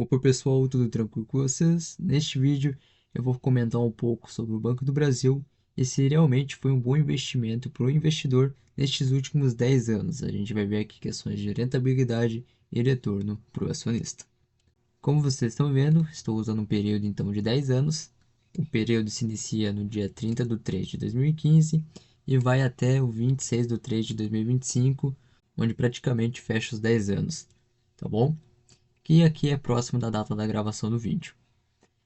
Opa pessoal, tudo tranquilo com vocês? Neste vídeo eu vou comentar um pouco sobre o Banco do Brasil e se realmente foi um bom investimento para o investidor nestes últimos 10 anos. A gente vai ver aqui questões de rentabilidade e retorno para o acionista. Como vocês estão vendo, estou usando um período então de 10 anos. O período se inicia no dia 30 de 3 de 2015 e vai até o 26 de 3 de 2025, onde praticamente fecha os 10 anos, tá bom? Que aqui é próximo da data da gravação do vídeo.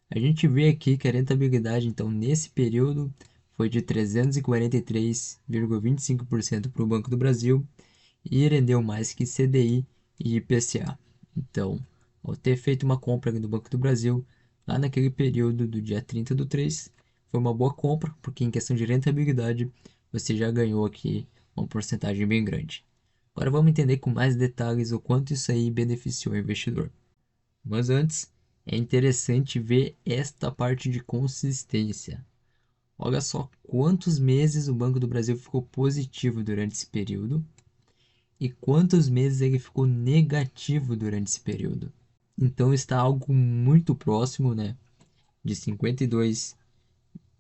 A gente vê aqui que a rentabilidade então nesse período foi de 343,25% para o Banco do Brasil e rendeu mais que CDI e IPCA. Então, ao ter feito uma compra no Banco do Brasil, lá naquele período do dia 30 do 3, foi uma boa compra, porque em questão de rentabilidade você já ganhou aqui uma porcentagem bem grande. Agora vamos entender com mais detalhes o quanto isso aí beneficiou o investidor. Mas antes, é interessante ver esta parte de consistência. Olha só quantos meses o Banco do Brasil ficou positivo durante esse período e quantos meses ele ficou negativo durante esse período. Então está algo muito próximo, né, de 52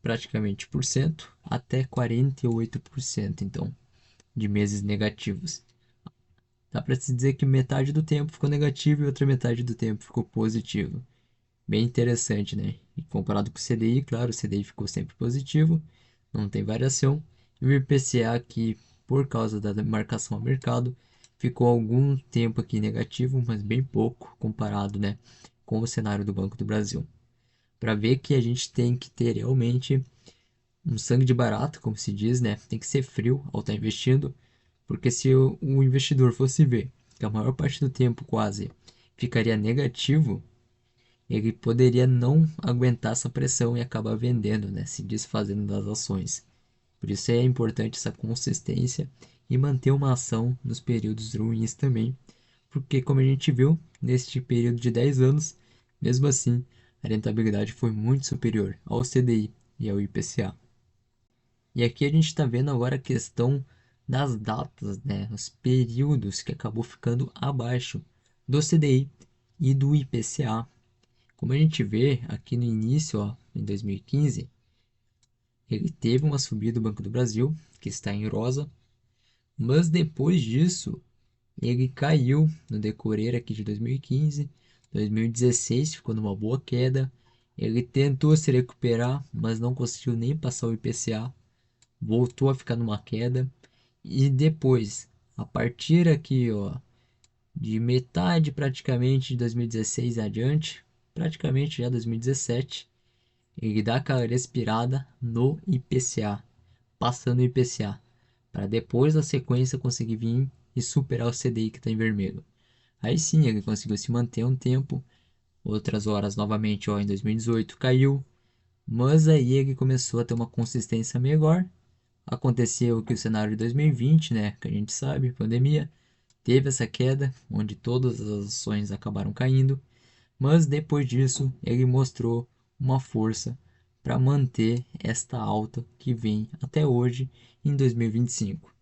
praticamente por cento até 48%, então, de meses negativos. Dá para se dizer que metade do tempo ficou negativo e outra metade do tempo ficou positivo. Bem interessante, né? E comparado com o CDI, claro, o CDI ficou sempre positivo, não tem variação. E o IPCA aqui, por causa da marcação ao mercado, ficou algum tempo aqui negativo, mas bem pouco comparado, né, com o cenário do Banco do Brasil. Para ver que a gente tem que ter realmente um sangue de barato, como se diz, né? Tem que ser frio ao estar investindo, porque se o investidor fosse ver que a maior parte do tempo quase ficaria negativo, ele poderia não aguentar essa pressão e acabar vendendo, né, se desfazendo das ações. Por isso é importante essa consistência e manter uma ação nos períodos ruins também, porque como a gente viu, neste período de 10 anos, mesmo assim, a rentabilidade foi muito superior ao CDI e ao IPCA. E aqui a gente está vendo agora a questão das datas, né, os períodos que acabou ficando abaixo do CDI e do IPCA. Como a gente vê aqui no início, ó, em 2015, ele teve uma subida do Banco do Brasil, que está em rosa, mas depois disso ele caiu no decorrer aqui de 2015, 2016 ficou numa boa queda, ele tentou se recuperar, mas não conseguiu nem passar o IPCA, voltou a ficar numa queda e depois, a partir aqui, ó, de metade praticamente de 2016 adiante, praticamente já 2017, ele dá aquela respirada no IPCA, passando o IPCA, para depois da sequência conseguir vir e superar o CDI que está em vermelho. Aí sim ele conseguiu se manter um tempo, outras horas novamente, ó, em 2018 caiu, mas aí ele começou a ter uma consistência melhor. Aconteceu que o cenário de 2020, né, que a gente sabe, pandemia, teve essa queda, onde todas as ações acabaram caindo, mas depois disso ele mostrou uma força para manter esta alta que vem até hoje em 2025.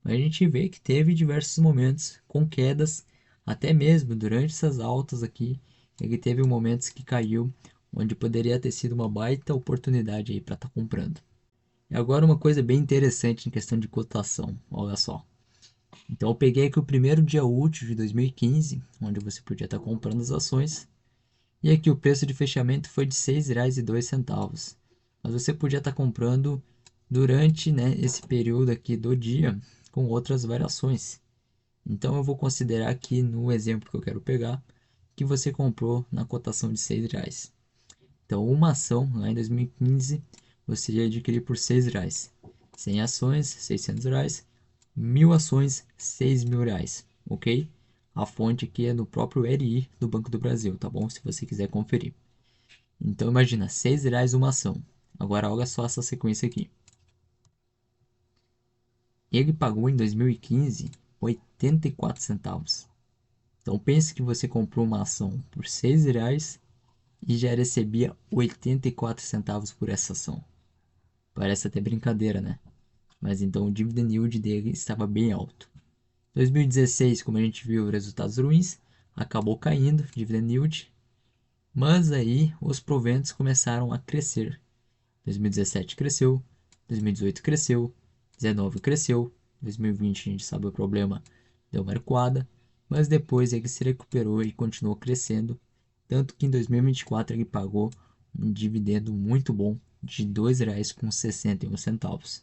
A gente vê que teve diversos momentos com quedas, até mesmo durante essas altas aqui, ele teve momentos que caiu, onde poderia ter sido uma baita oportunidade aí para estar comprando. E agora uma coisa bem interessante em questão de cotação, olha só. Então eu peguei aqui o primeiro dia útil de 2015, onde você podia estar comprando as ações, e aqui o preço de fechamento foi de R$ 6,02. Mas você podia estar comprando durante, né, esse período aqui do dia com outras variações. Então eu vou considerar aqui no exemplo que eu quero pegar que você comprou na cotação de R$ 6. Então uma ação lá em 2015 você ia adquirir por R$ 6. 100 ações, R$ 600. 1.000 ações, R$ 6.000, ok? A fonte aqui é no próprio RI do Banco do Brasil, tá bom? Se você quiser conferir. Então imagina, R$ 6 uma ação. Agora olha só essa sequência aqui. Ele pagou em 2015 84 centavos. Então pense que você comprou uma ação por R$ 6 e já recebia 84 centavos por essa ação. Parece até brincadeira, né? Mas então o dividend yield dele estava bem alto. 2016, como a gente viu, resultados ruins, acabou caindo, dividend yield. Mas aí os proventos começaram a crescer. 2017 cresceu, 2018 cresceu, 19 cresceu, 2020 a gente sabe o problema, deu uma recuada, mas depois ele se recuperou e continuou crescendo, tanto que em 2024 ele pagou um dividendo muito bom de R$ 2,61.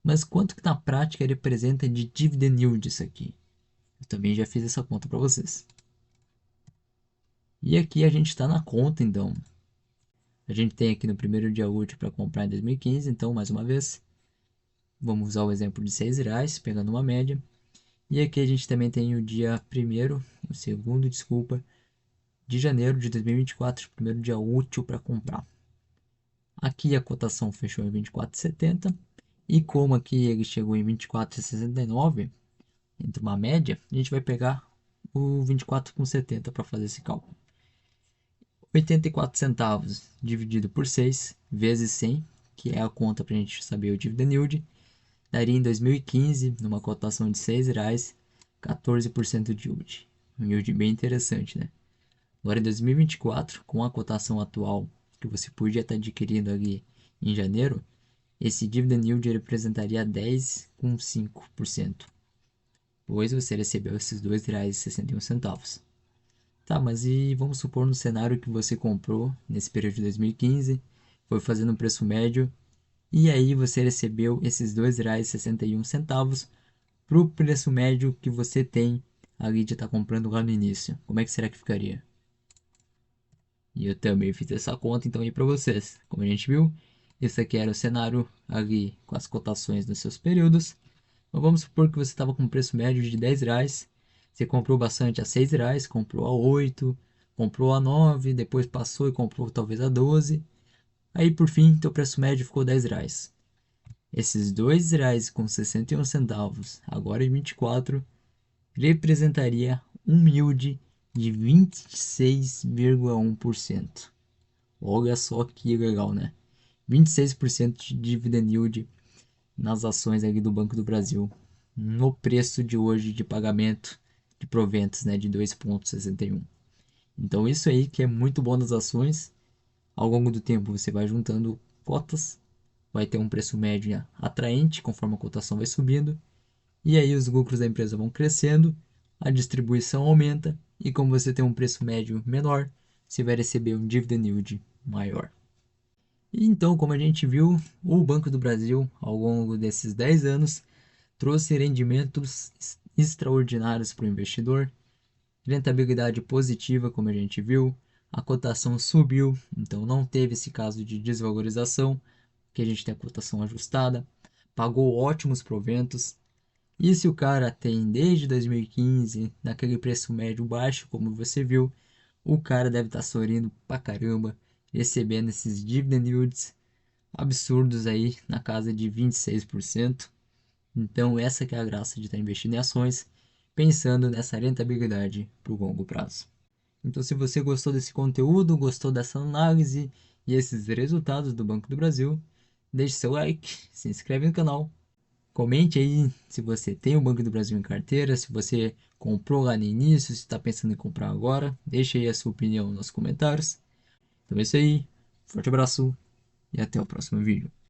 Mas quanto que na prática ele representa de dividend yield isso aqui? Eu também já fiz essa conta para vocês. E aqui a gente está na conta, então. A gente tem aqui no primeiro dia útil para comprar em 2015, então mais uma vez, vamos usar o exemplo de R$ 6, pegando uma média. E aqui a gente também tem o dia primeiro, o segundo, desculpa, de janeiro de 2024, primeiro dia útil para comprar. Aqui a cotação fechou em 24,70 e como aqui ele chegou em 24,69, entre uma média, a gente vai pegar o 24,70 para fazer esse cálculo. 84 centavos dividido por 6 vezes 100, que é a conta para a gente saber o dividend yield, daria em 2015, numa cotação de R$ 6, 14% de yield. Um yield bem interessante, né? Agora em 2024, com a cotação atual que você podia estar adquirindo ali em janeiro, esse dividend yield representaria 10,5%, pois você recebeu esses R$ 2,61. Tá, mas e vamos supor no cenário que você comprou nesse período de 2015, foi fazendo um preço médio, e aí você recebeu esses R$ 2,61 para o preço médio que você tem ali de estar comprando lá no início. Como é que será que ficaria? E eu também fiz essa conta então aí para vocês. Como a gente viu, esse aqui era o cenário ali com as cotações nos seus períodos. Mas vamos supor que você estava com um preço médio de R$ 10. Você comprou bastante a R$ 6, comprou a 8, comprou a 9, depois passou e comprou talvez a 12. Aí por fim, teu preço médio ficou R$ 10. Esses R$ 2,61, agora em 24, representaria um yield de 26,1%. Olha só que legal, né? 26% de dividend yield nas ações ali do Banco do Brasil, no preço de hoje de pagamento de proventos, né, de 2,61. Então isso aí que é muito bom nas ações. Ao longo do tempo você vai juntando cotas, vai ter um preço médio atraente conforme a cotação vai subindo, e aí os lucros da empresa vão crescendo, a distribuição aumenta, e como você tem um preço médio menor, você vai receber um dividend yield maior. E então, como a gente viu, o Banco do Brasil, ao longo desses 10 anos, trouxe rendimentos extraordinários para o investidor, rentabilidade positiva, como a gente viu, a cotação subiu, então não teve esse caso de desvalorização, que a gente tem a cotação ajustada, pagou ótimos proventos. E se o cara tem desde 2015, naquele preço médio baixo, como você viu, o cara deve estar sorrindo pra caramba, recebendo esses dividend yields absurdos aí na casa de 26%. Então essa que é a graça de estar investindo em ações, pensando nessa rentabilidade para o longo prazo. Então se você gostou desse conteúdo, gostou dessa análise e esses resultados do Banco do Brasil, deixe seu like, se inscreve no canal, comente aí se você tem o Banco do Brasil em carteira, se você comprou lá no início, se está pensando em comprar agora, deixe aí a sua opinião nos comentários. Então é isso aí, forte abraço e até o próximo vídeo.